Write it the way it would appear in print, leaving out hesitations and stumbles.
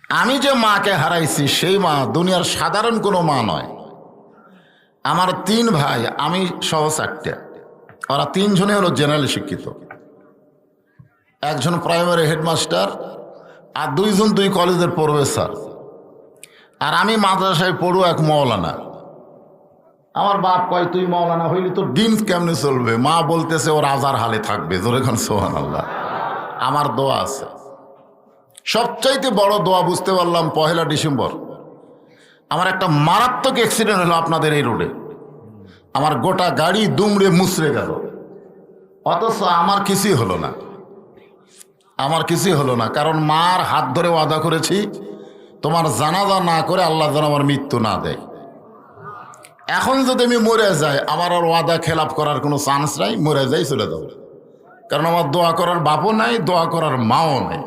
আমি যে মাকে হারাইছি সেই মা দুনিয়ার সাধারণ কোনো মা নয়। আমার 3 ভাই, আমি সহ 4টে। ওরা 3 জনে হলো জেনারেল শিক্ষিত। একজন প্রাইমারি হেডমাস্টার, আর 2 জন 2 কলেজের প্রফেসর, আর আমি মাদ্রাসায় পড়ু এক মৌলানা। আমার বাপ কয়, তুই মৌলানা হইলি তোর দিন কেমনে চলবে? মা বলতেছে ওর আজার হালে থাকবে। জোরে খান সুবহানাল্লাহ। আমার দোয়া আছে। সবচাইতে বড় দোয়া বুঝতে পারলাম 1 ডিসেম্বর আমার একটা মারাত্মক অ্যাক্সিডেন্ট হলো আপনাদের এই রোডে। আমার গোটা গাড়ি দুমড়ে মুচড়ে গেল, অথচ আমার কিছুই হলো না। আমার কিছুই হলো না, কারণ মার হাত ধরে ওয়াদা করেছি, তোমার জানাজা না করে আল্লাহ যেন আমার মৃত্যু না দেয়। এখন যদি আমি মরে যাই, আমার আর ওয়াদা খেলাপ করার কোনো চান্স নাই। মরে যাই, চলে যাবো, কারণ আমার দোয়া করার বাপও নাই, দোয়া করার মাও নাই।